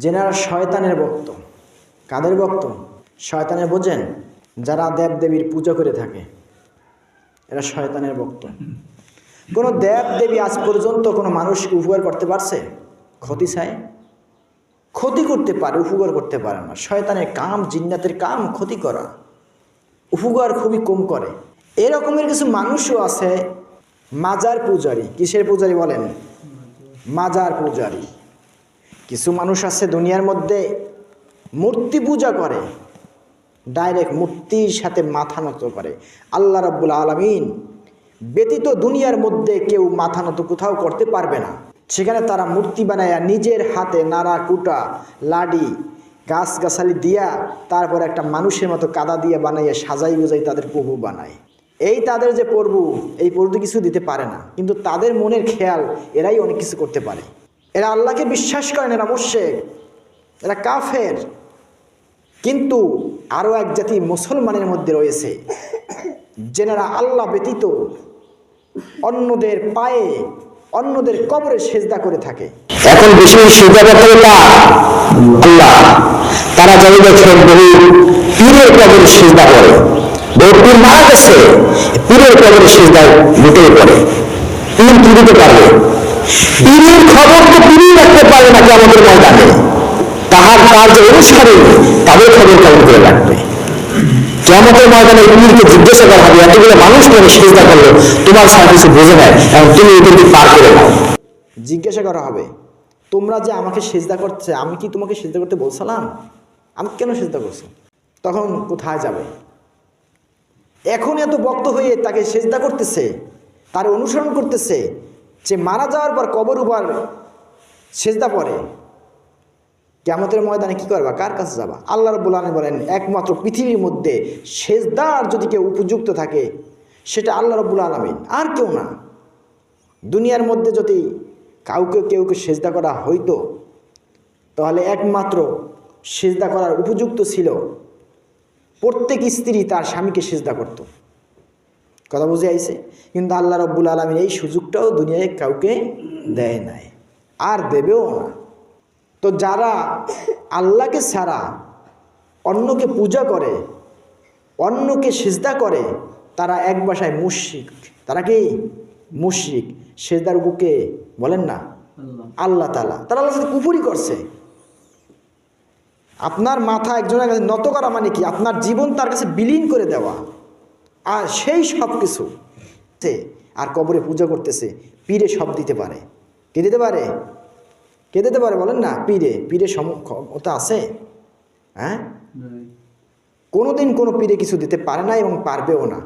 যেনারা শয়তানের ভক্ত। কাদের ভক্ত? শয়তানের, বোঝেন? যারা দেব দেবীর পূজা করে থাকে এরা শয়তানের ভক্ত। কোনো দেব দেবী আজ পর্যন্ত কোনো মানুষকে উপকার করতে পারছে? ক্ষতি চায়, ক্ষতি করতে পারে, উপকার করতে পারে না। শয়তানের কাম, জিন্নাতের কাম ক্ষতি করা, উপকার খুবই কম করে। এরকমের কিছু মানুষও আছে মাজার পূজারী। কিসের পূজারী বলেন? মাজার পূজারী। কিছু মানুষ আছে দুনিয়ার মধ্যে মূর্তি পূজা করে, ডাইরেক্ট মূর্তির সাথে মাথা নত করে। আল্লাহ রাব্বুল আলামিন ব্যতীত দুনিয়ার মধ্যে কেউ মাথা নত কোথাও করতে পারবে না। সেখানে তারা মূর্তি বানায়া নিজের হাতে নাড়া কুটা লাডি গাছগাছালি দিয়া তারপর একটা মানুষের মতো কাদা দিয়ে বানাইয়া সাজাই গুজাই তাদের প্রভু বানায়। এই তাদের যে প্রভু, এই প্রভু কিছু দিতে পারে না, কিন্তু তাদের মনের খেয়াল এরাই অনেক কিছু করতে পারে। এরা আল্লাহকে বিশ্বাস করেন, এরা মুশরিক, এরা কাফের। কিন্তু আরও এক জাতি মুসলমানের মধ্যে রয়েছে যেনারা আল্লাহ ব্যতীত অন্যদের পায়ে, অন্যদের কবরে সেজদা করে থাকে। এখন বেশি সেজদা করতে আল্লাহ, তারা যাই দেখেন বহু পীরের কবরে সেজদা করে, বহু পীর মারা গেছে, পীরের কবরে সেজদা লুটে পড়ে। পীর কি দিতে পারবে? পীরের খবর তো পীরই রাখতে পারবে না। কিয়ামতের ময়দানে তার যে অনুসারী তাদের খবর কেমন করে রাখবে? কিয়ামতের ময়দানে পীরকে জিজ্ঞাসা করা হবে, এতগুলো মানুষ করে সেজদা করলো, তোমার সারা কিছু বোঝে নেয়, এবং তুমি এদেরকে পার করে নাও। জিজ্ঞাসা করা হবে, তোমরা যে আমাকে সেজদা করছে, আমি কি তোমাকে সেজদা করতে বলছিলাম? আমি কেন সেজদা করছো? তখন কোথায় যাবে? এখন এত ভক্ত হয়ে তাকে সেজদা করতেছে, তার অনুসরণ করতেছে, যে মারা যাওয়ার পর কবর উপর সেজদা পড়ে। কিয়ামতের ময়দানে কি করবা? কার কাছে যাবা? আল্লাহ রাব্বুল আলামিন বলেন, একমাত্র পৃথিবীর মধ্যে সেজদার যদি কেউ উপযুক্ত থাকে সেটা আল্লাহ রাব্বুল আলামিন, আর কেউ না। দুনিয়ার মধ্যে যদি কেউ সেজদা করা হইতো তাহলে একমাত্র সেজদা করার উপযুক্ত ছিল প্রত্যেক স্ত্রী তার স্বামীকে সেজদা করত। কথা বুঝে আইছে? কিন্তু আল্লাহ রাব্বুল আলামিন এই সুযোগটাও দুনিয়ায় কাউকে দেয় নাই, আর দেবেও না। তো যারা আল্লাহকে ছাড়া অন্যকে পূজা করে, অন্যকে সিজদা করে, তারা এক ভাষায় মুশরিক। তারা কি? মুশরিক। সিজদার বুকে বলেন না আল্লাহ তাআলা, তারা আল্লাহর সাথে কুফরি করছে। আপনার মাথা একজনের কাছে নত করা মানে কি? আপনার জীবন তার কাছে বিলীন করে দেওয়া। আর সেই সব কিছু আর কবরে পূজা করতেছে। পীরে সব দিতে পারে। কে দিতে পারে? কে দিতে পারে বলেন না? পীরে ক্ষমতা আছে? হ্যাঁ, কোনোদিন কোনো পীরে কিছু দিতে পারে না এবং পারবেও না।